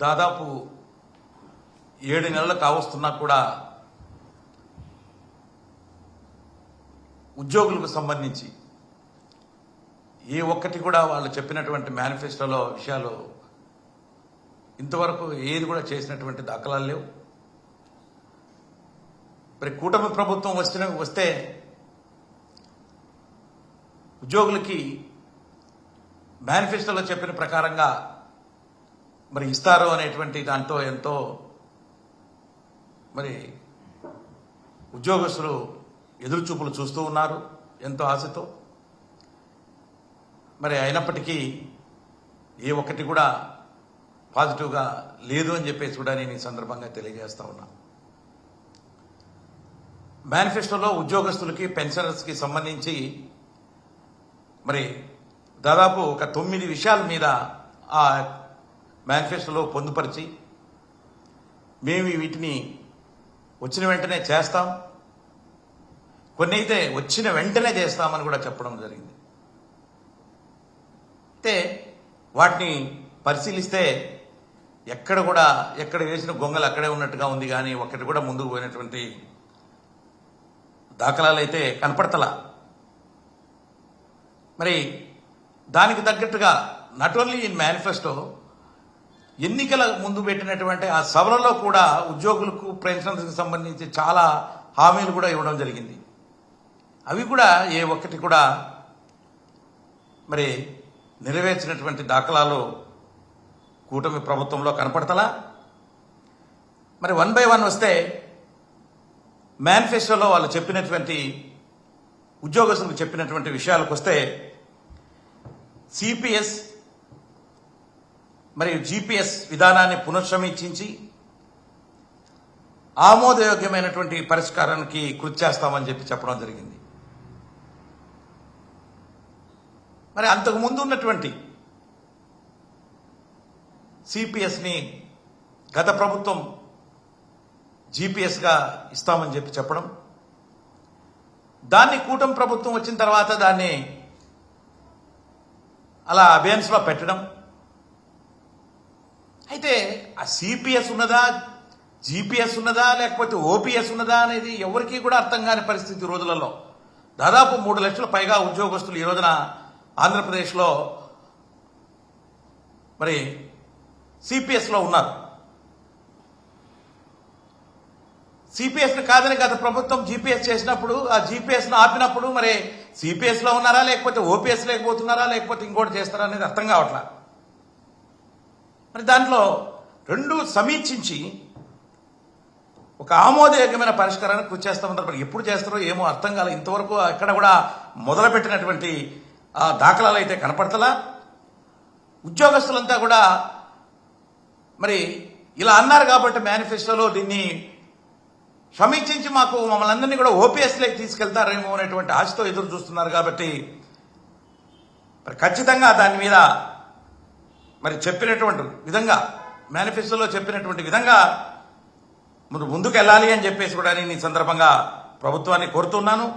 దాదాపు 7 నెలలు కావస్తున్నా కూడా ఉద్యోగులకు సంబంధించి ఏ ఒక్కటి కూడా వాళ్ళు చెప్పినటువంటి మేనిఫెస్టోలో విషయాలు ఇంతవరకు ఏది కూడా చేసినటువంటి దాఖలాలు లేవు. మరి కూటమి ప్రభుత్వం వస్తే ఉద్యోగులకి మేనిఫెస్టోలో చెప్పిన ప్రకారంగా మరి ఇస్తారు అనేటువంటి దాంతో ఎంతో మరి ఉద్యోగస్తులు ఎదురుచూపులు చూస్తూ ఉన్నారు ఎంతో ఆశతో. మరి అయినప్పటికీ ఏ ఒక్కటి కూడా పాజిటివ్గా లేదు అని చెప్పేసి కూడా నేను ఈ సందర్భంగా తెలియజేస్తా ఉన్నా. మేనిఫెస్టోలో ఉద్యోగస్తులకి పెన్షనర్స్కి సంబంధించి మరి దాదాపు ఒక 9 విషయాల మీద ఆ మేనిఫెస్టోలో పొందుపరిచి మేము వీటిని వచ్చిన వెంటనే చేస్తాం, కొన్ని అయితే వచ్చిన వెంటనే చేస్తామని కూడా చెప్పడం జరిగింది. అయితే వాటిని పరిశీలిస్తే ఎక్కడ వేసిన గొంగలు అక్కడే ఉన్నట్టుగా ఉంది, కానీ ఒక్కటి కూడా ముందుకు పోయినటువంటి దాఖలాలు అయితే కనపడతలా. మరి దానికి తగ్గట్టుగా నాట్ ఓన్లీ ఇన్ మేనిఫెస్టో, ఎన్నికల ముందు పెట్టినటువంటి ఆ సభలలో కూడా ఉద్యోగులకు పెన్షన్స్కి సంబంధించి చాలా హామీలు కూడా ఇవ్వడం జరిగింది. అవి కూడా ఏ ఒక్కటి కూడా మరి నెరవేర్చినటువంటి దాఖలాలు కూటమి ప్రభుత్వంలో కనపడతలా. మరి 1 by 1 వస్తే మేనిఫెస్టోలో వాళ్ళు చెప్పినటువంటి ఉద్యోగస్తులకు చెప్పినటువంటి విషయాలకు వస్తే సిపిఎస్ మరియు జిపిఎస్ విధానాన్ని పునఃసమీక్షించి ఆమోదయోగ్యమైనటువంటి పరిష్కారానికి కృషి చేస్తామని చెప్పడం జరిగింది. మరి అంతకుముందు ఉన్నటువంటి సిపిఎస్ని గత ప్రభుత్వం జిపిఎస్గా ఇస్తామని చెప్పడం, దాన్ని కూటమి ప్రభుత్వం వచ్చిన తర్వాత దాన్ని అలా అబేన్స్లో పెట్టడం. అయితే ఆ సిపిఎస్ ఉన్నదా, జిపిఎస్ ఉన్నదా, లేకపోతే ఓపీఎస్ ఉన్నదా అనేది ఎవరికీ కూడా అర్థం కాని పరిస్థితి రోజులలో. దాదాపు 3 లక్షల పైగా ఉద్యోగస్తులు ఈ రోజున ఆంధ్రప్రదేశ్లో మరి సిపిఎస్లో ఉన్నారు. సిపిఎస్ని కాదని గత ప్రభుత్వం జిపిఎస్ చేసినప్పుడు, ఆ జిపిఎస్ను ఆపినప్పుడు మరి సిపిఎస్లో ఉన్నారా, లేకపోతే ఓపీఎస్ లేకపోతున్నారా, లేకపోతే ఇంకోటి చేస్తారా అనేది అర్థం కావట్లా. మరి దాంట్లో 2 సమీక్షించి ఒక ఆమోదయోగ్యమైన పరిష్కారాన్ని కృషి చేస్తామంటారు. మరి ఎప్పుడు చేస్తారో ఏమో అర్థం కాలే. ఇంతవరకు ఎక్కడ కూడా మొదలుపెట్టినటువంటి దాఖలాలు అయితే కనపడతలా. ఉద్యోగస్తులంతా కూడా మరి ఇలా అన్నారు కాబట్టి మేనిఫెస్టోలో దీన్ని సమీక్షించి మమ్మల్ని అందరినీ కూడా ఓపీఎస్లోకి తీసుకెళ్తారేమో అనేటువంటి ఆశతో ఎదురు చూస్తున్నారు. కాబట్టి మరి ఖచ్చితంగా దాని మీద మరి చెప్పినటువంటి విధంగా మేనిఫెస్టోలో చెప్పినటువంటి విధంగా ముందుకు వెళ్ళాలి అని చెప్పేసి కూడా నేను ఈ సందర్భంగా ప్రభుత్వాన్ని కోరుతున్నాను.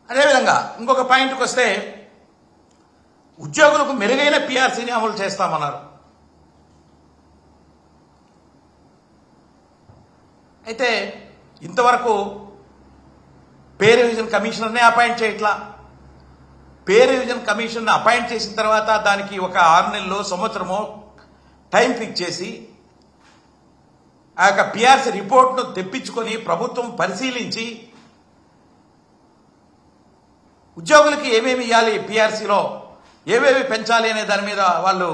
అదేవిధంగా ఇంకొక పాయింట్కి వస్తే ఉద్యోగులకు మెరుగైన పిఆర్సీని అమలు చేస్తామన్నారు. అయితే ఇంతవరకు పే రివిజన్ కమిషనర్నే అపాయింట్ చేయట్లా. పే రివిజన్ కమిషన్ అపాయింట్ చేసిన తర్వాత దానికి ఒక 6 నెలలు, సంవత్సరమో టైం ఫిక్స్ చేసి ఆ యొక్క పిఆర్సీ రిపోర్ట్ను తెప్పించుకొని ప్రభుత్వం పరిశీలించి ఉద్యోగులకి ఏమేమి ఇవ్వాలి, పిఆర్సీలో ఏవేవి పెంచాలి అనే దాని మీద వాళ్ళు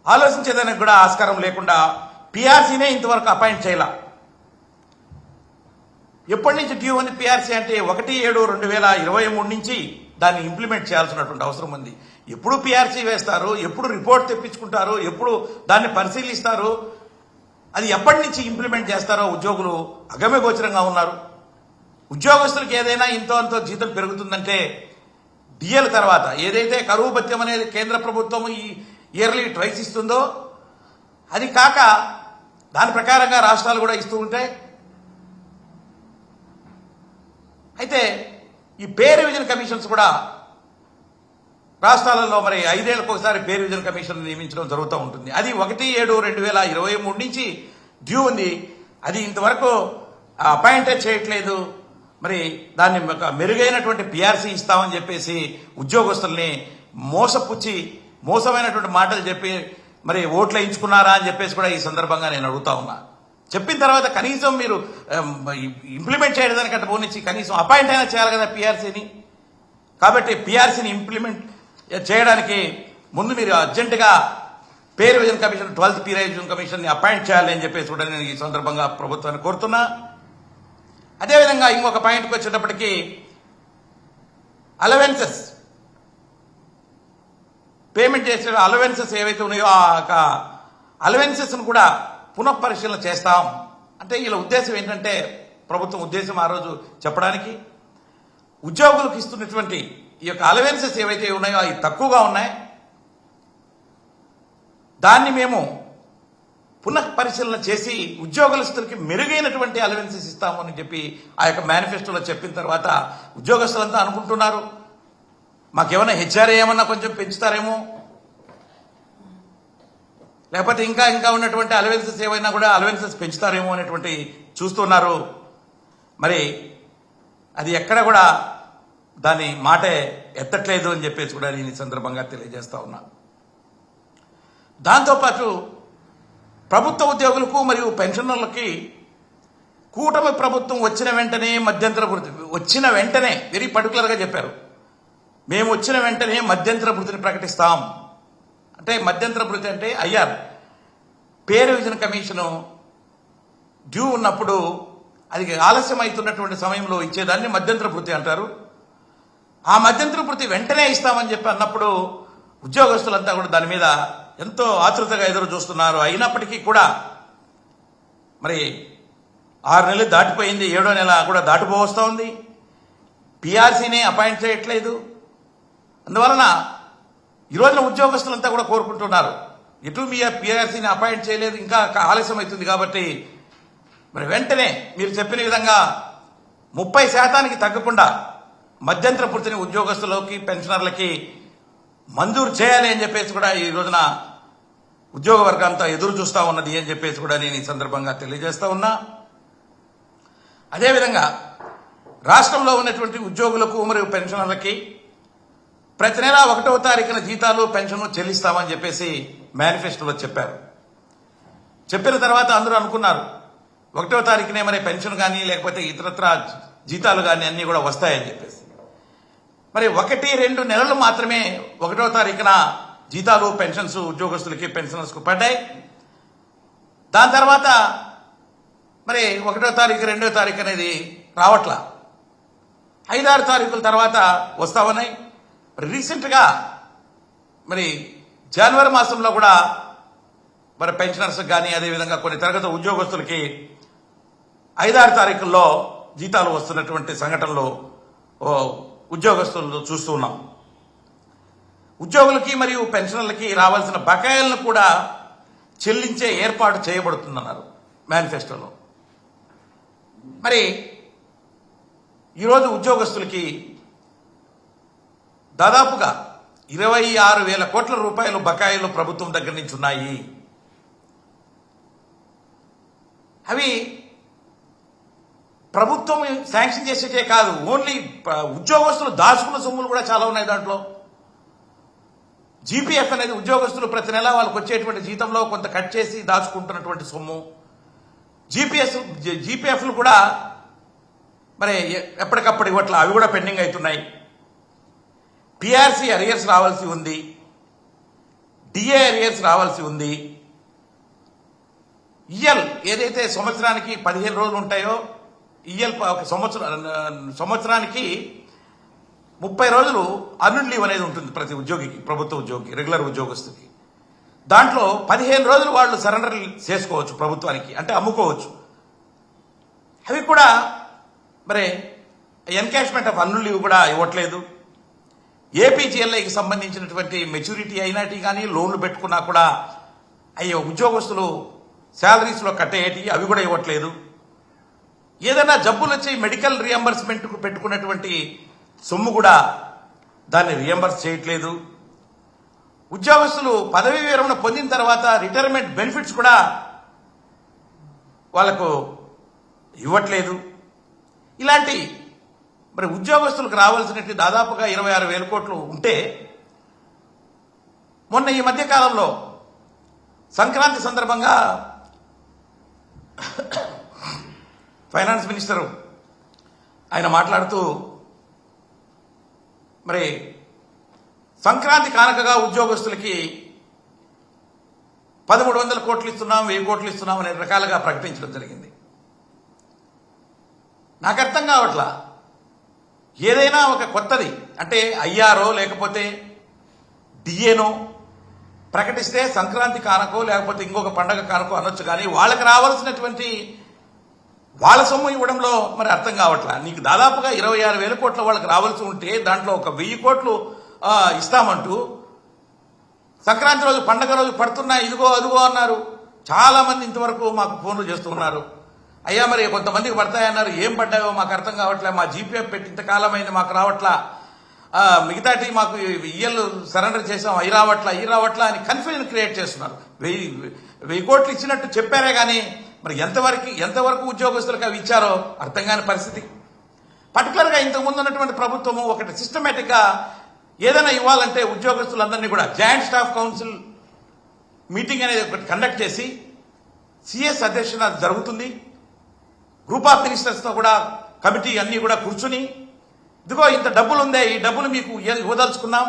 ఆలోచించేదానికి కూడా ఆస్కారం లేకుండా పిఆర్సీనే ఇంతవరకు అపాయింట్ చేయాల. ఎప్పటి నుంచి డ్యూ ఉంది పిఆర్సీ అంటే 1/7/2023 నుంచి దాన్ని ఇంప్లిమెంట్ చేయాల్సినటువంటి అవసరం ఉంది. ఎప్పుడు పిఆర్సీ వేస్తారు, ఎప్పుడు రిపోర్ట్ తెప్పించుకుంటారు, ఎప్పుడు దాన్ని పరిశీలిస్తారు, అది ఎప్పటి నుంచి ఇంప్లిమెంట్ చేస్తారో ఉద్యోగులు అగమ్యగోచరంగా ఉన్నారు. ఉద్యోగస్తులకు ఏదైనా ఇంతో అంతో జీతం పెరుగుతుందంటే డిఎల్ తర్వాత ఏదైతే కరువు భత్యం అనేది కేంద్ర ప్రభుత్వం ఈ ఇయర్లీ ట్వైస్ ఇస్తుందో అది కాక దాని ప్రకారంగా రాష్ట్రాలు కూడా ఇస్తూ ఉంటాయి. అయితే ఈ పే రివిజన్ కమిషన్స్ కూడా రాష్ట్రాలలో మరి 5 ఏళ్లకు ఒకసారి పే రివిజన్ కమిషన్ నియమించడం జరుగుతూ ఉంటుంది. అది 1/7/2023 నుంచి డ్యూ ఉంది. అది ఇంతవరకు అపాయింటే చేయట్లేదు. మరి దాన్ని మెరుగైనటువంటి పిఆర్సీ ఇస్తామని చెప్పేసి ఉద్యోగస్తుల్ని మోసపుచ్చి మోసమైనటువంటి మాటలు చెప్పి మరి ఓట్లు వేయించుకున్నారా అని చెప్పేసి కూడా ఈ సందర్భంగా నేను అడుగుతా ఉన్నా. చెప్పిన తర్వాత కనీసం మీరు ఇంప్లిమెంట్ చేయడానికంటే పోనిచ్చి కనీసం అపాయింట్ అయినా చేయాలి కదా పిఆర్సీని. కాబట్టి పిఆర్సీని ఇంప్లిమెంట్ చేయడానికి ముందు మీరు అర్జెంటుగా pay revision commission 12th pay revision కమిషన్ని అపాయింట్ చేయాలి అని చెప్పేసి కూడా నేను ఈ సందర్భంగా ప్రభుత్వాన్ని కోరుతున్నా. అదేవిధంగా ఇంకొక పాయింట్కి వచ్చేటప్పటికీ అలవెన్సెస్ పేమెంట్ చేసే అలవెన్సెస్ ఏవైతే ఉన్నాయో ఆ అలవెన్సెస్ను కూడా పునఃపరిశీలన చేస్తాం అంటే వీళ్ళ ఉద్దేశం ఏంటంటే, ప్రభుత్వం ఉద్దేశం ఆ రోజు చెప్పడానికి ఉద్యోగులకు ఇస్తున్నటువంటి ఈ యొక్క అలవెన్సెస్ ఏవైతే ఉన్నాయో అవి తక్కువగా ఉన్నాయి, దాన్ని మేము పునఃపరిశీలన చేసి ఉద్యోగస్తులకి మెరుగైనటువంటి అలవెన్సెస్ ఇస్తాము అని చెప్పి ఆ యొక్క మేనిఫెస్టోలో చెప్పిన తర్వాత ఉద్యోగస్తులంతా అనుకుంటున్నారు మాకేమైనా హెచ్ఆర్ఏ ఏమన్నా కొంచెం పెంచుతారేమో, లేకపోతే ఇంకా ఇంకా ఉన్నటువంటి అలవెన్సెస్ ఏవైనా కూడా అలవెన్సెస్ పెంచుతారేమో అనేటువంటి చూస్తున్నారు. మరి అది ఎక్కడ కూడా దాని మాటే ఎత్తట్లేదు అని చెప్పేసి కూడా నేను ఈ సందర్భంగా తెలియజేస్తా ఉన్నా. దాంతోపాటు ప్రభుత్వ ఉద్యోగులకు మరియు పెన్షనర్లకి కూటమి ప్రభుత్వం వచ్చిన వెంటనే మధ్యంతర భృతి వచ్చిన వెంటనే వెరీ పర్టికులర్గా చెప్పారు, మేము వచ్చిన వెంటనే మధ్యంతర భృతిని ప్రకటిస్తాం. అంటే మధ్యంతర భృతి అంటే IR pay revision commission due ఉన్నప్పుడు అది ఆలస్యం అవుతున్నటువంటి సమయంలో ఇచ్చేదాన్ని మధ్యంతర భృతి అంటారు. ఆ మధ్యంతర భృతి వెంటనే ఇస్తామని చెప్పి అన్నప్పుడు ఉద్యోగస్తులంతా కూడా దాని మీద ఎంతో ఆతృతగా ఎదురు చూస్తున్నారు. అయినప్పటికీ కూడా మరి 6 నెలలు దాటిపోయింది, 7వ నెల కూడా దాటిపోవస్తూ ఉంది. పిఆర్సీని అపాయింట్ చేయట్లేదు. అందువలన ఈ రోజున ఉద్యోగస్తులంతా కూడా కోరుకుంటున్నారు, ఎటు మీ పిఆర్సీని అపాయింట్ చేయలేదు, ఇంకా ఆలస్యం అవుతుంది కాబట్టి మరి వెంటనే మీరు చెప్పిన విధంగా 30% తగ్గకుండా మధ్యంతర భృతిని ఉద్యోగస్తులకి పెన్షనర్లకి మంజూరు చేయాలి అని చెప్పేసి కూడా ఈ రోజున ఉద్యోగ వర్గంతో ఎదురు చూస్తూ ఉన్నది అని చెప్పేసి కూడా నేను ఈ సందర్భంగా తెలియజేస్తా ఉన్నా. అదేవిధంగా రాష్ట్రంలో ఉన్నటువంటి ఉద్యోగులకు మరియు పెన్షనర్లకి ప్రతి నెల 1వ తారీఖున జీతాలు పెన్షన్ చెల్లిస్తామని చెప్పేసి మేనిఫెస్టోలో చెప్పారు. చెప్పిన తర్వాత అందరూ అనుకున్నారు 1వ తారీఖునే మరి పెన్షన్ కానీ లేకపోతే ఇతరత్ర జీతాలు కానీ అన్నీ కూడా వస్తాయని చెప్పేసి. మరి 1-2 నెలలు మాత్రమే 1వ తారీఖున జీతాలు పెన్షన్స్ ఉద్యోగస్తులకి పెన్షనర్స్కు పడ్డాయి. దాని తర్వాత మరి 1వ తారీఖు 2వ తారీఖు అనేది రావట్లా, 5-6 తారీఖుల తర్వాత వస్తా ఉన్నాయి. రీసెంట్గా మరి జనవరి మాసంలో కూడా మరి పెన్షనర్స్కి కానీ అదేవిధంగా కొన్ని తరగతి ఉద్యోగస్తులకి 5-6 తారీఖుల్లో జీతాలు వస్తున్నటువంటి సంఘటనలు ఉద్యోగస్తులు చూస్తూ ఉన్నాం. ఉద్యోగులకి మరియు పెన్షనర్లకి రావాల్సిన బకాయిలను కూడా చెల్లించే ఏర్పాటు చేయబడుతుందన్నారు మేనిఫెస్టోలో. మరి ఈరోజు ఉద్యోగస్తులకి దాదాపుగా 26,000 కోట్ల రూపాయలు బకాయిలు ప్రభుత్వం దగ్గర నుంచి ఉన్నాయి. అవి ప్రభుత్వం శాంక్షన్ చేసేటే కాదు, ఓన్లీ ఉద్యోగస్తులు దాచుకున్న సొమ్ములు కూడా చాలా ఉన్నాయి దాంట్లో. జీపీఎఫ్ అనేది ఉద్యోగస్తులు ప్రతి నెల వాళ్ళకి వచ్చేటువంటి జీతంలో కొంత కట్ చేసి దాచుకుంటున్నటువంటి సొమ్ము. జీపీఎఫ్లు కూడా మరి ఎప్పటికప్పుడు ఇవ్వట్ల, అవి కూడా పెండింగ్ అవుతున్నాయి. పిఆర్సీ అరియర్స్ రావాల్సి ఉంది, డిఏ అరియర్స్ రావాల్సి ఉంది. ఈఎల్ ఏదైతే సంవత్సరానికి 15 రోజులు ఉంటాయో ఈఎల్ సంవత్సరానికి 30 రోజులు అర్న్డ్ లీవ్ అనేది ఉంటుంది ప్రతి ఉద్యోగికి, ప్రభుత్వ ఉద్యోగికి, రెగ్యులర్ ఉద్యోగస్తుకి. దాంట్లో 15 రోజులు వాళ్ళు సరెండర్ చేసుకోవచ్చు ప్రభుత్వానికి, అంటే అమ్ముకోవచ్చు. అవి కూడా మరి ఎన్కాష్మెంట్ ఆఫ్ అర్న్డ్ లీవ్ కూడా ఇవ్వట్లేదు. ఏపీజీఎల్ఐకి సంబంధించినటువంటి మెచ్యూరిటీ అయినటి కానీ లోన్లు పెట్టుకున్నా కూడా అయ్యో ఉద్యోగస్తులు శాలరీస్లో కట్టేటి అవి కూడా ఇవ్వట్లేదు. ఏదైనా జబ్బులు వచ్చి మెడికల్ రియంబర్స్మెంట్కు పెట్టుకున్నటువంటి సొమ్ము కూడా దాన్ని రియంబర్స్ చేయట్లేదు. ఉద్యోగస్తులు పదవీ విరమణ పొందిన తర్వాత రిటైర్మెంట్ బెనిఫిట్స్ కూడా వాళ్లకు ఇవ్వట్లేదు. ఇలాంటి మరి ఉద్యోగస్తులకు రావాల్సినట్టు దాదాపుగా 26,000 కోట్లు ఉంటే మొన్న ఈ మధ్య కాలంలో సంక్రాంతి సందర్భంగా ఫైనాన్స్ మినిస్టరు ఆయన మాట్లాడుతూ మరి సంక్రాంతి కానుకగా ఉద్యోగస్తులకి 1,300 కోట్లు ఇస్తున్నాం, 1,000 కోట్లు ఇస్తున్నాం అనే రకాలుగా ప్రకటించడం జరిగింది. నాకు అర్థం కావట్లా. ఏదైనా ఒక కొత్తది అంటే ఐఆర్ఓ లేకపోతే డిఏనో ప్రకటిస్తే సంక్రాంతి కానుకో లేకపోతే ఇంకొక పండగ కానుకో అనొచ్చు, కానీ వాళ్ళకి రావాల్సినటువంటి వాళ్ళ సొమ్ము ఇవ్వడంలో మరి అర్థం కావట్లా. నీకు దాదాపుగా 26,000 కోట్ల వాళ్ళకి రావాల్సి ఉంటే దాంట్లో ఒక 1,000 కోట్లు ఇస్తామంటూ సంక్రాంతి రోజు పండగ రోజు పడుతున్నా ఇదిగో అదిగో అన్నారు. చాలా మంది ఇంతవరకు మాకు ఫోన్లు చేస్తున్నారు, అయ్యా మరి కొంతమందికి పడతాయన్నారు, ఏం పడ్డాయో మాకు అర్థం కావట్లే, మా జీపీఎఫ్ పెట్టి ఇంతకాలమైంది మాకు రావట్లా, మిగతాటి మాకు ఇయ్యలు సరెండర్ చేసాం అవి రావట్లా అని కన్ఫ్యూజన్ క్రియేట్ చేస్తున్నారు. 1,000 కోట్లు ఇచ్చినట్టు చెప్పారే కానీ మరి ఎంతవరకు ఉద్యోగస్తులకు అవి ఇచ్చారో అర్థం కాని పరిస్థితి. పర్టికులర్గా ఇంతకుముందు ఉన్నటువంటి ప్రభుత్వము ఒకటి సిస్టమేటిక్గా ఏదైనా ఇవ్వాలంటే ఉద్యోగస్తులందరినీ కూడా జాయింట్ స్టాఫ్ కౌన్సిల్ మీటింగ్ అనేది ఒకటి కండక్ట్ చేసి సిఎస్ అధ్యక్షత జరుగుతుంది. గ్రూప్ ఆఫ్ మినిస్టర్స్తో కూడా కమిటీ అన్నీ కూడా కూర్చుని ఇదిగో ఇంత డబ్బులు ఉందే, ఈ డబ్బులు మీకు ఇవ్వదలుచుకున్నాం,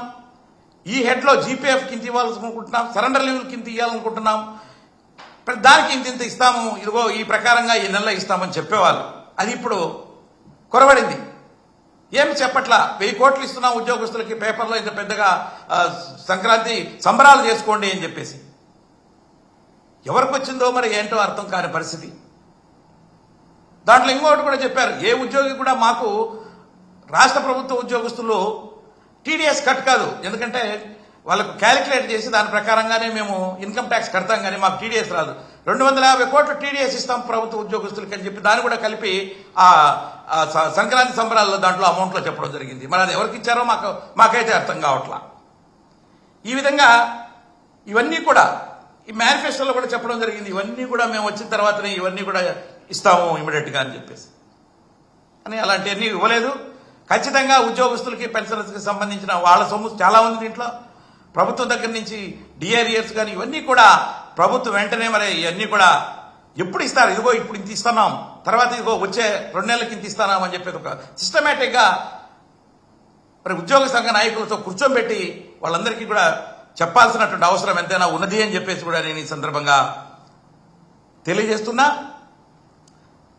ఈ హెడ్లో జీపీఎఫ్ కింద ఇవ్వాలనుకుంటున్నాం, సరెండర్ లీవ్ల కింద ఇవ్వాలనుకుంటున్నాం, దానికి ఇంత ఇస్తాము, ఇదిగో ఈ ప్రకారంగా ఈ నెలలో ఇస్తామని చెప్పేవాళ్ళు. అది ఇప్పుడు కొరవడింది. ఏమి చెప్పట్లా, 1,000 కోట్లు ఇస్తున్నాం ఉద్యోగస్తులకి, పేపర్లో ఇంత పెద్దగా సంక్రాంతి సంబరాలు చేసుకోండి అని చెప్పేసి. ఎవరికి వచ్చిందో మరి ఏంటో అర్థం కాని పరిస్థితి. దాంట్లో ఇంకొకటి కూడా చెప్పారు, ఏ ఉద్యోగి కూడా మాకు రాష్ట్ర ప్రభుత్వ ఉద్యోగస్తులు టీడీఎస్ కట్ కాదు, ఎందుకంటే వాళ్ళకు క్యాలిక్యులేట్ చేసి దాని ప్రకారంగానే మేము ఇన్కమ్ ట్యాక్స్ కడతాం, కానీ మాకు టీడీఎస్ రాదు. 250 కోట్లు టీడీఎస్ ఇస్తాం ప్రభుత్వ ఉద్యోగస్తులకి అని చెప్పి దాన్ని కూడా కలిపి ఆ సంక్రాంతి సంబరాల్లో దాంట్లో అమౌంట్లో చెప్పడం జరిగింది. మరి అది ఎవరికి ఇచ్చారో మాకైతే అర్థం కావట్లా. ఈ విధంగా ఇవన్నీ కూడా ఈ మేనిఫెస్టోలో కూడా చెప్పడం జరిగింది, ఇవన్నీ కూడా మేము వచ్చిన తర్వాతనే ఇవన్నీ కూడా ఇస్తాము ఇమీడియట్గా అని చెప్పేసి. అని అలాంటివన్నీ ఇవ్వలేదు. ఖచ్చితంగా ఉద్యోగస్తులకి పెన్షనర్స్కి సంబంధించిన వాళ్ళ సొమ్ము చాలా ఉంది దీంట్లో. ప్రభుత్వం దగ్గర నుంచి డిఆర్ఈఎస్ కానీ ఇవన్నీ కూడా ప్రభుత్వం వెంటనే మరి ఇవన్నీ కూడా ఎప్పుడు ఇస్తారు, ఇదిగో ఇప్పుడు ఇంత ఇస్తున్నాం, తర్వాత ఇదిగో వచ్చే 2 నెలలకి ఇంత ఇస్తున్నాం అని చెప్పేది ఒక సిస్టమేటిక్గా మరి ఉద్యోగ సంఘ నాయకులతో కూర్చోబెట్టి వాళ్ళందరికీ కూడా చెప్పాల్సినటువంటి అవసరం ఎంతైనా ఉన్నది అని చెప్పేసి కూడా నేను ఈ సందర్భంగా తెలియజేస్తున్నా.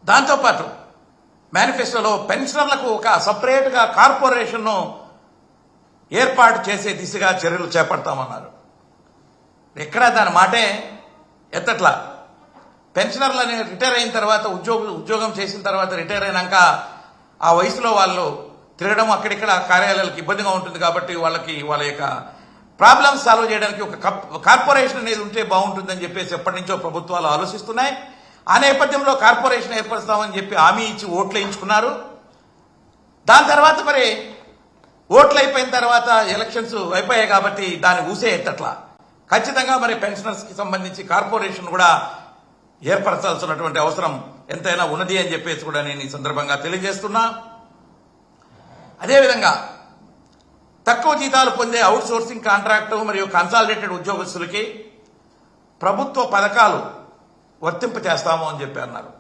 దాంతోపాటు మేనిఫెస్టోలో పెన్షనర్లకు ఒక సపరేట్గా కార్పొరేషన్ను ఏర్పాటు చేసే దిశగా చర్యలు చేపడతామన్నారు. ఎక్కడా దాని మాటే ఎత్తట్లా. పెన్షనర్లని రిటైర్ అయిన తర్వాత ఉద్యోగం చేసిన తర్వాత రిటైర్ అయినాక ఆ వయసులో వాళ్ళు తిరగడం అక్కడిక్కడ కార్యాలయాలకు ఇబ్బందిగా ఉంటుంది కాబట్టి వాళ్ళ యొక్క ప్రాబ్లమ్స్ సాల్వ్ చేయడానికి ఒక కార్పొరేషన్ అనేది ఉంటే బాగుంటుందని చెప్పేసి ఎప్పటి నుంచో ప్రభుత్వాలు ఆలోచిస్తున్నాయి. ఆ నేపథ్యంలో కార్పొరేషన్ ఏర్పరుస్తామని చెప్పి హామీ ఇచ్చి ఓట్లు వేయించుకున్నారు. దాని తర్వాత మరి ఓట్లు అయిపోయిన తర్వాత ఎలక్షన్స్ అయిపోయాయి కాబట్టి దాన్ని ఊసే ఎత్తట్లా. ఖచ్చితంగా మరి పెన్షనర్స్కి సంబంధించి కార్పొరేషన్ కూడా ఏర్పరచాల్సినటువంటి అవసరం ఎంతైనా ఉన్నది అని చెప్పేసి కూడా నేను ఈ సందర్భంగా తెలియజేస్తున్నా. అదేవిధంగా తక్కువ జీతాలు పొందే అవుట్ సోర్సింగ్ కాంట్రాక్టు మరియు కన్సాలిడేటెడ్ ఉద్యోగస్తులకి ప్రభుత్వ పథకాలు వర్తింప చేస్తాము అని చెప్పి అన్నారు.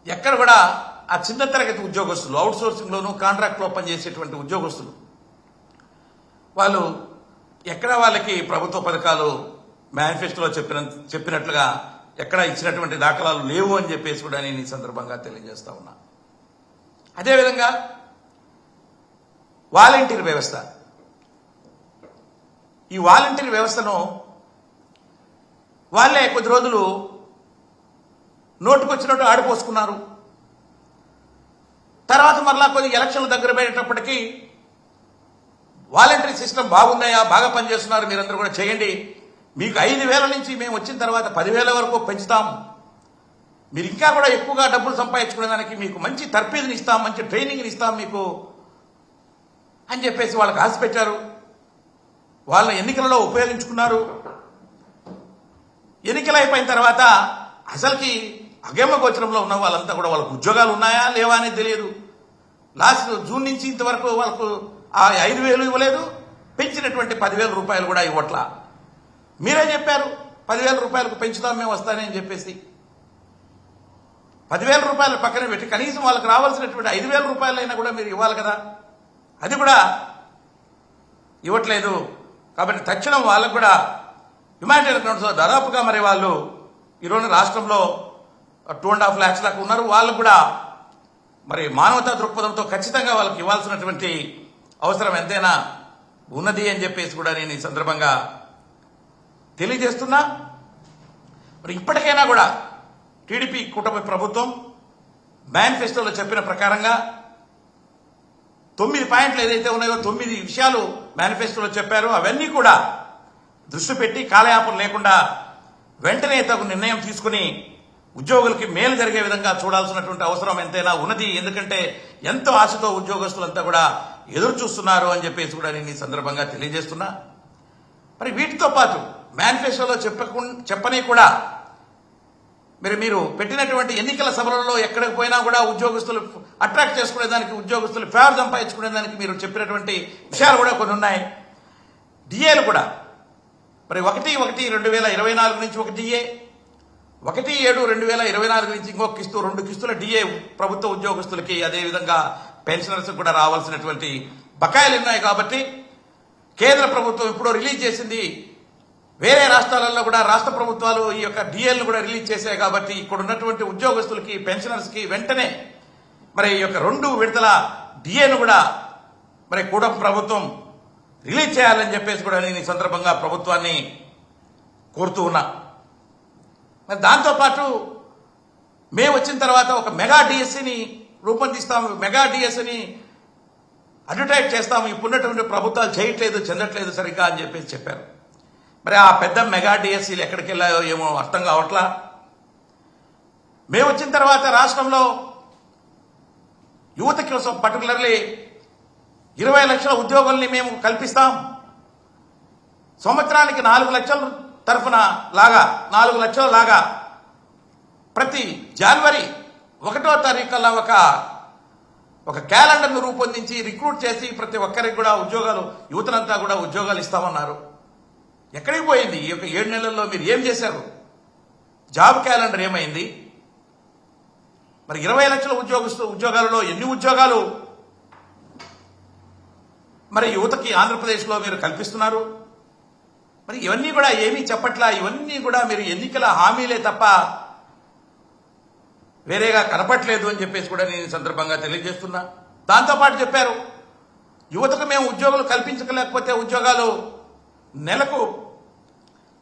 ఎక్కడ కూడా ఆ చిన్న తరగతి ఉద్యోగస్తులు అవుట్ సోర్సింగ్లోనూ కాంట్రాక్ట్లో పనిచేసేటువంటి ఉద్యోగస్తులు వాళ్ళు ఎక్కడ వాళ్ళకి ప్రభుత్వ పథకాలు మేనిఫెస్టోలో చెప్పినట్లుగా ఎక్కడ ఇచ్చినటువంటి దాఖలాలు లేవు అని చెప్పేసి కూడా నేను ఈ సందర్భంగా తెలియజేస్తా ఉన్నా. అదేవిధంగా వాలంటీర్ వ్యవస్థ, ఈ వాలంటీర్ వ్యవస్థను వాళ్ళే కొద్ది రోజులు నోటుకొచ్చినట్టు ఆడిపోసుకున్నారు. తర్వాత మరలా కొద్ది ఎలక్షన్లు దగ్గర పెట్టేటప్పటికీ వాలంటరీ సిస్టమ్ బాగుందయా, బాగా పనిచేస్తున్నారు, మీరందరూ కూడా చేయండి, మీకు 5,000 నుంచి మేము వచ్చిన తర్వాత 10,000 వరకు పెంచుతాం, మీరు ఇంకా కూడా ఎక్కువగా డబ్బులు సంపాదించుకునేదానికి మీకు మంచి తర్ఫీదుని ఇస్తాం, మంచి ట్రైనింగ్ని ఇస్తాం మీకు అని చెప్పేసి వాళ్ళకి ఆశ పెట్టారు. వాళ్ళ ఎన్నికలలో ఉపయోగించుకున్నారు. ఎన్నికలు అయిపోయిన తర్వాత అసలుకి అగమ్య గోచరంలో ఉన్న వాళ్ళంతా కూడా వాళ్ళకు ఉద్యోగాలు ఉన్నాయా లేవా అనేది తెలియదు. లాస్ట్ జూన్ నుంచి ఇంతవరకు వాళ్ళకు ఆ 5,000 ఇవ్వలేదు, పెంచినటువంటి 10,000 రూపాయలు కూడా ఇవ్వట్లా. మీరే చెప్పారు 10,000 రూపాయలకు పెంచుతాం మేము వస్తానని చెప్పేసి. 10,000 రూపాయలు పక్కన పెట్టి కనీసం వాళ్ళకి రావాల్సినటువంటి 5,000 రూపాయలైనా కూడా మీరు ఇవ్వాలి కదా, అది కూడా ఇవ్వట్లేదు. కాబట్టి తక్షణం వాళ్ళకు కూడా హ్యుమానిటేరియన్ గ్రౌండ్స్లో దాదాపుగా మరి వాళ్ళు ఈరోజు రాష్ట్రంలో 2.5 lakhs దాకా ఉన్నారు. వాళ్ళకు కూడా మరి మానవతా దృక్పథంతో ఖచ్చితంగా వాళ్ళకి ఇవ్వాల్సినటువంటి అవసరం ఎంతైనా ఉన్నది అని చెప్పేసి కూడా నేను ఈ సందర్భంగా తెలియజేస్తున్నా. మరి ఇప్పటికైనా కూడా టీడీపీ కూటమి ప్రభుత్వం మేనిఫెస్టోలో చెప్పిన ప్రకారంగా 9 పాయింట్లు ఏదైతే ఉన్నాయో 9 విషయాలు మేనిఫెస్టోలో చెప్పారో అవన్నీ కూడా దృష్టి పెట్టి కాలయాపన లేకుండా వెంటనే తగు నిర్ణయం తీసుకుని ఉద్యోగులకి మేలు జరిగే విధంగా చూడాల్సినటువంటి అవసరం ఎంతైనా ఉన్నది. ఎందుకంటే ఎంతో ఆశతో ఉద్యోగస్తులంతా కూడా ఎదురు చూస్తున్నారు అని చెప్పేసి కూడా నేను ఈ సందర్భంగా తెలియజేస్తున్నా. మరి వీటితో పాటు మేనిఫెస్టోలో చెప్పని కూడా మీరు పెట్టినటువంటి ఎన్నికల సభలలో ఎక్కడికి పోయినా కూడా ఉద్యోగస్తులు అట్రాక్ట్ చేసుకునేదానికి, ఉద్యోగస్తులు ఫేవర్ సంపాదించుకునేదానికి మీరు చెప్పినటువంటి విషయాలు కూడా కొన్ని ఉన్నాయి. డిఏలు కూడా మరి 1/1/2024 నుంచి ఒక డిఏ, 1/7/2024 నుంచి ఇంకొక కిస్తు, 2 కిస్తుల డిఏ ప్రభుత్వ ఉద్యోగస్తులకి, అదేవిధంగా పెన్షనర్స్ కూడా రావాల్సినటువంటి బకాయిలు ఉన్నాయి. కాబట్టి కేంద్ర ప్రభుత్వం ఇప్పుడు రిలీజ్ చేసింది, వేరే రాష్ట్రాలలో కూడా రాష్ట్ర ప్రభుత్వాలు ఈ యొక్క డిఏలను కూడా రిలీజ్ చేశాయి. కాబట్టి ఇక్కడ ఉన్నటువంటి ఉద్యోగస్తులకి, పెన్షనర్స్కి వెంటనే మరి ఈ యొక్క 2 విడతల డిఏను కూడా మరి కూటమి ప్రభుత్వం రిలీజ్ చేయాలని చెప్పేసి కూడా నేను ఈ సందర్భంగా ప్రభుత్వాన్ని కోరుతూ ఉన్నా. మరి దాంతోపాటు మేము వచ్చిన తర్వాత ఒక మెగా డిఎస్సిని రూపొందిస్తాము, మెగా డిఎస్సిని అడ్వర్టైజ్ చేస్తాము, ఇప్పుడున్నటువంటి ప్రభుత్వాలు చేయట్లేదు, చెందట్లేదు సరిగ్గా అని చెప్పేసి చెప్పారు. మరి ఆ పెద్ద మెగా డిఎస్సీలు ఎక్కడికి వెళ్ళాయో ఏమో అర్థం కావట్లా. మేము వచ్చిన తర్వాత రాష్ట్రంలో యువత కోసం పర్టికులర్లీ 20 లక్షల ఉద్యోగుల్ని మేము కల్పిస్తాం. సంవత్సరానికి 4 లక్షల తరఫున 4 లక్షల లాగా ప్రతి జనవరి 1వ తారీఖుల్లో ఒక క్యాలెండర్ను రూపొందించి రిక్రూట్ చేసి ప్రతి ఒక్కరికి కూడా ఉద్యోగాలు, యువతనంతా కూడా ఉద్యోగాలు ఇస్తామన్నారు. ఎక్కడికి పోయింది ఈ యొక్క 7 నెలల్లో? మీరు ఏం చేశారు? జాబ్ క్యాలెండర్ ఏమైంది? మరి 20 లక్షల ఉద్యోగాలలో ఎన్ని ఉద్యోగాలు మరి యువతకి ఆంధ్రప్రదేశ్లో మీరు కల్పిస్తున్నారు? మరి ఇవన్నీ కూడా ఏమీ చెప్పట్లా. ఇవన్నీ కూడా మీరు ఎన్నికల హామీలే తప్ప వేరేగా కనపట్లేదు అని చెప్పేసి కూడా నేను ఈ సందర్భంగా తెలియజేస్తున్నా. దాంతోపాటు చెప్పారు, యువతకు మేము ఉద్యోగాలు కల్పించలేకపోతే ఉద్యోగాలు నెలకు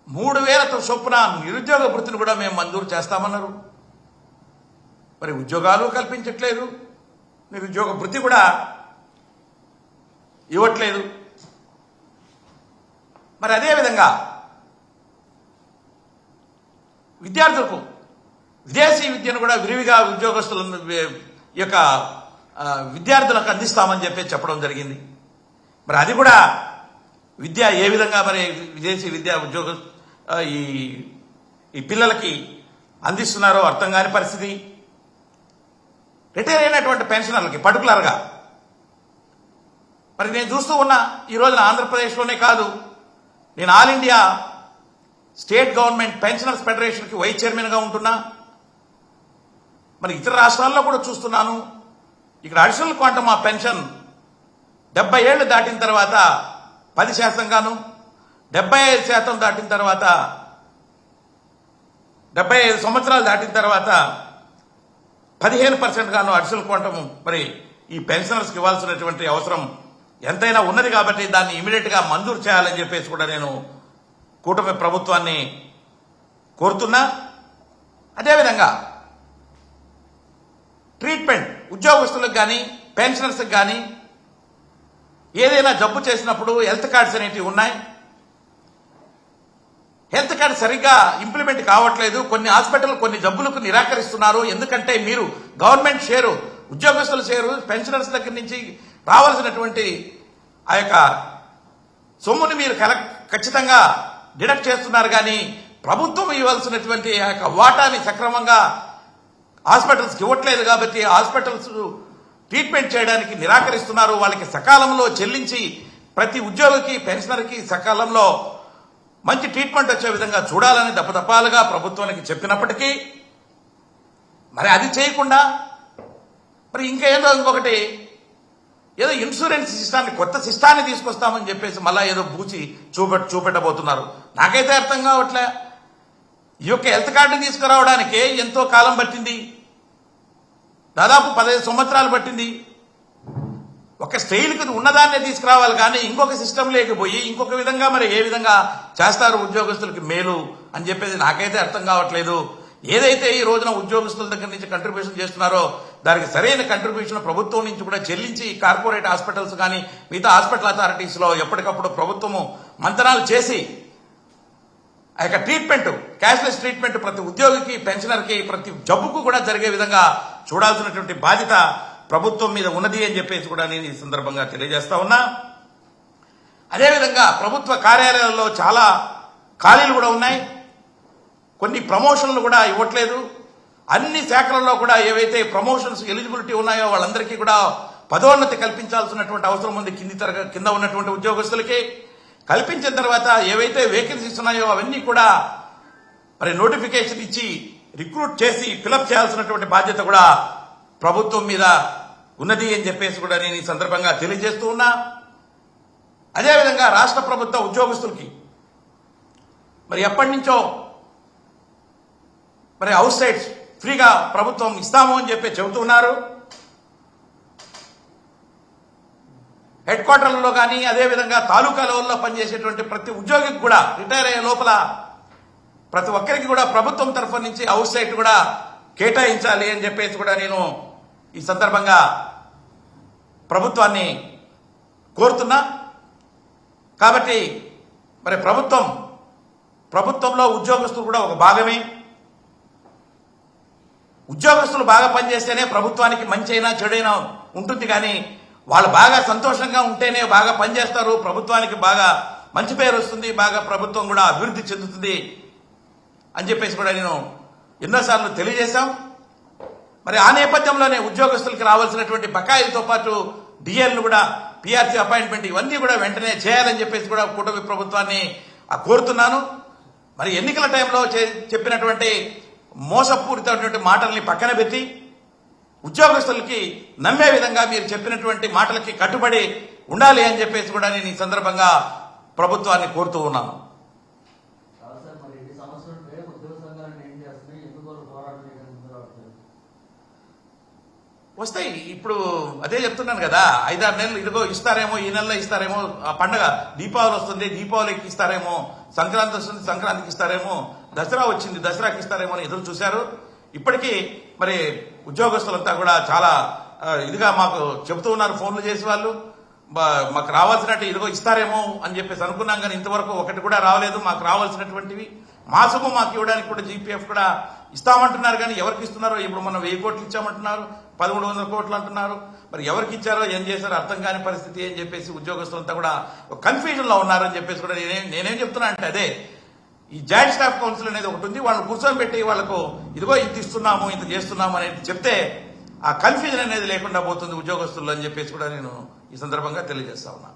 3,000 చొప్పున నిరుద్యోగ వృత్తిని కూడా మేము మంజూరు చేస్తామన్నారు. మరి ఉద్యోగాలు కల్పించట్లేదు, నిరుద్యోగ వృత్తి కూడా ఇవ్వట్లేదు. మరి అదేవిధంగా విద్యార్థులకు విదేశీ విద్యను కూడా విరివిగా ఉద్యోగస్తుల యొక్క విద్యార్థులకు అందిస్తామని చెప్పి చెప్పడం జరిగింది. మరి అది కూడా విద్య ఏ విధంగా మరి విదేశీ విద్యా ఉద్యోగ ఈ పిల్లలకి అందిస్తున్నారో అర్థం కాని పరిస్థితి. రిటైర్ అయినటువంటి పెన్షనర్లకి పర్టికులర్గా మరి నేను చూస్తూ ఉన్నా, ఈ రోజున ఆంధ్రప్రదేశ్లోనే కాదు, నేను all India state government pensioners ఫెడరేషన్కి వైస్ చైర్మన్గా ఉంటున్నా. మరి ఇతర రాష్ట్రాల్లో కూడా చూస్తున్నాను, ఇక్కడ అడిషనల్ క్వాంటమ్ ఆ పెన్షన్ 70 ఏళ్లు దాటిన తర్వాత 10% గాను, 75% దాటిన తర్వాత 75 సంవత్సరాలు దాటిన తర్వాత 15% గాను అడిషనల్ క్వాంటమ్ మరి ఈ పెన్షనర్స్కి ఇవ్వాల్సినటువంటి అవసరం ఎంతైనా ఉన్నది. కాబట్టి దాన్ని ఇమీడియట్గా మంజూరు చేయాలని చెప్పేసి కూడా నేను కూటమి ప్రభుత్వాన్ని కోరుతున్నా. అదేవిధంగా ట్రీట్మెంట్ ఉద్యోగస్తులకు కానీ పెన్షనర్స్కి కానీ ఏదైనా జబ్బు చేసినప్పుడు హెల్త్ కార్డ్స్ అనేటివి ఉన్నాయి. హెల్త్ కార్డ్ సరిగ్గా ఇంప్లిమెంట్ కావట్లేదు. కొన్ని హాస్పిటల్ కొన్ని జబ్బులకు నిరాకరిస్తున్నారు. ఎందుకంటే మీరు గవర్నమెంట్ షేరు, ఉద్యోగస్తుల షేరు, పెన్షనర్స్ దగ్గర నుంచి రావాల్సినటువంటి ఆ యొక్క సొమ్ముని మీరు ఖచ్చితంగా డిడక్ట్ చేస్తున్నారు, కానీ ప్రభుత్వం ఇవ్వాల్సినటువంటి ఆ యొక్క వాటాని సక్రమంగా హాస్పిటల్స్కి ఇవ్వట్లేదు. కాబట్టి హాస్పిటల్స్ ట్రీట్మెంట్ చేయడానికి నిరాకరిస్తున్నారు. వాళ్ళకి సకాలంలో చెల్లించి ప్రతి ఉద్యోగికి పెన్షనర్కి సకాలంలో మంచి ట్రీట్మెంట్ వచ్చే విధంగా చూడాలని దప్పదప్పాలుగా ప్రభుత్వానికి చెప్పినప్పటికీ మరి అది చేయకుండా మరి ఇంకొకటి ఏదో ఇన్సూరెన్స్ సిస్టాన్ని కొత్త సిస్టాన్ని తీసుకొస్తామని చెప్పేసి మళ్ళా ఏదో బూచి చూపెట్టబోతున్నారు. నాకైతే అర్థం కావట్లే. ఈ యొక్క హెల్త్ కార్డుని తీసుకురావడానికే ఎంతో కాలం పట్టింది, దాదాపు 15 సంవత్సరాలు పట్టింది. ఒక స్టైల్కి ఉన్నదాన్నే తీసుకురావాలి, కానీ ఇంకొక సిస్టమ్ లేకపోయి ఇంకొక విధంగా మరి ఏ విధంగా చేస్తారు ఉద్యోగస్తులకి మేలు అని చెప్పేసి నాకైతే అర్థం కావట్లేదు. ఏదైతే ఈ రోజున ఉద్యోగస్తుల దగ్గర నుంచి కంట్రిబ్యూషన్ చేస్తున్నారో దానికి సరైన కంట్రిబ్యూషన్ ప్రభుత్వం నుంచి కూడా చెల్లించి కార్పొరేట్ హాస్పిటల్స్ కానీ మిగతా హాస్పిటల్ అథారిటీస్లో ఎప్పటికప్పుడు ప్రభుత్వము మంతనాలు చేసి ఆ యొక్క ట్రీట్మెంట్, క్యాష్లెస్ ట్రీట్మెంట్ ప్రతి ఉద్యోగికి, పెన్షనర్కి, ప్రతి జబ్బుకు కూడా జరిగే విధంగా చూడాల్సినటువంటి బాధ్యత ప్రభుత్వం మీద ఉన్నది అని చెప్పేసి కూడా నేను ఈ సందర్భంగా తెలియజేస్తా ఉన్నా. అదేవిధంగా ప్రభుత్వ కార్యాలయాల్లో చాలా ఖాళీలు కూడా ఉన్నాయి. కొన్ని ప్రమోషన్లు కూడా ఇవ్వట్లేదు. అన్ని శాఖలలో కూడా ఏవైతే ప్రమోషన్స్ ఎలిజిబిలిటీ ఉన్నాయో వాళ్ళందరికీ కూడా పదోన్నతి కల్పించాల్సినటువంటి అవసరం ఉంది. కింద ఉన్నటువంటి ఉద్యోగస్తులకి కల్పించిన తర్వాత ఏవైతే వేకెన్సీస్ ఉన్నాయో అవన్నీ కూడా మరి నోటిఫికేషన్ ఇచ్చి రిక్రూట్ చేసి ఫిలప్ చేయాల్సినటువంటి బాధ్యత కూడా ప్రభుత్వం మీద ఉన్నది అని చెప్పేసి కూడా నేను ఈ సందర్భంగా తెలియజేస్తూ ఉన్నా. అదేవిధంగా రాష్ట్ర ప్రభుత్వ ఉద్యోగస్తులకి మరి ఎప్పటి నుంచో మరి హౌస్ సైట్స్ ఫ్రీగా ప్రభుత్వం ఇస్తాము అని చెప్పి చెబుతున్నారు. హెడ్ క్వార్టర్లలో కానీ అదేవిధంగా తాలూకా లెవెల్లో పనిచేసేటువంటి ప్రతి ఉద్యోగికి కూడా రిటైర్ అయ్యే లోపల ప్రతి ఒక్కరికి కూడా ప్రభుత్వం తరఫు నుంచి హౌస్ సైట్ కూడా కేటాయించాలి అని చెప్పేసి కూడా నేను ఈ సందర్భంగా ప్రభుత్వాన్ని కోరుతున్నా. కాబట్టి మరి ప్రభుత్వంలో ఉద్యోగస్తులు కూడా ఒక భాగమే. ఉద్యోగస్తులు బాగా పనిచేస్తేనే ప్రభుత్వానికి మంచి అయినా చెడైనా ఉంటుంది, కానీ వాళ్ళు బాగా సంతోషంగా ఉంటేనే బాగా పనిచేస్తారు, ప్రభుత్వానికి బాగా మంచి పేరు వస్తుంది, బాగా ప్రభుత్వం కూడా అభివృద్ధి చెందుతుంది అని చెప్పేసి కూడా నేను ఎన్నోసార్లు తెలియజేశాం. మరి ఆ నేపథ్యంలోనే ఉద్యోగస్తులకి రావాల్సినటువంటి బకాయిలతో పాటు డిఎల్ను కూడా, పిఆర్సీ అపాయింట్మెంట్ ఇవన్నీ కూడా వెంటనే చేయాలని చెప్పేసి కూడా కూటమి ప్రభుత్వాన్ని కోరుతున్నాను. మరి ఎన్నికల టైంలో చెప్పినటువంటి మోసపూరితమైనటువంటి మాటల్ని పక్కన పెట్టి ఉద్యోగస్తులకి నమ్మే విధంగా మీరు చెప్పినటువంటి మాటలకి కట్టుబడి ఉండాలి అని చెప్పేసి కూడా నేను ఈ సందర్భంగా ప్రభుత్వాన్ని కోరుతూ ఉన్నాను. వస్తాయి. ఇప్పుడు అదే చెప్తున్నాను కదా, 5-6 నెలలు ఇదిగో ఇస్తారేమో, ఈ నెలలో ఇస్తారేమో, ఆ పండగ దీపావళి వస్తుంది, దీపావళికి ఇస్తారేమో, సంక్రాంతి వస్తుంది, సంక్రాంతికి ఇస్తారేమో, దసరా వచ్చింది, దసరాకి ఇస్తారేమో అని ఎదురు చూశారు. ఇప్పటికీ మరి ఉద్యోగస్తులంతా కూడా చాలా ఇదిగా మాకు చెబుతూ ఉన్నారు, ఫోన్లు చేసి వాళ్ళు మాకు రావాల్సినట్టు ఇదిగో ఇస్తారేమో అని చెప్పేసి అనుకున్నాం, కానీ ఇంతవరకు ఒకటి కూడా రావలేదు. మాకు రావాల్సినటువంటివి మా సొమ్ము మాకు ఇవ్వడానికి కూడా జీపీఎఫ్ కూడా ఇస్తామంటున్నారు, కానీ ఎవరికి ఇస్తున్నారో ఇప్పుడు మనం 1000 కోట్లు ఇచ్చామంటున్నారు, 1100 కోట్లు అంటున్నారు. మరి ఎవరికి ఇచ్చారో ఏం చేశారో అర్థం కాని పరిస్థితి అని చెప్పేసి ఉద్యోగస్తులంతా కూడా కన్ఫ్యూజన్ లో ఉన్నారని చెప్పేసి కూడా నేనేం చెప్తున్నా అంటే అదే, ఈ జాయింట్ స్టాఫ్ కౌన్సిల్ అనేది ఒకటి ఉంది, వాళ్ళని కూర్చొని పెట్టి వాళ్ళకు ఇదిగో ఇంత ఇస్తున్నాము, ఇంత చేస్తున్నాము అనేది చెప్తే ఆ కన్ఫ్యూజన్ అనేది లేకుండా పోతుంది ఉద్యోగస్తులు అని చెప్పేసి కూడా నేను ఈ సందర్భంగా తెలియజేస్తా ఉన్నా.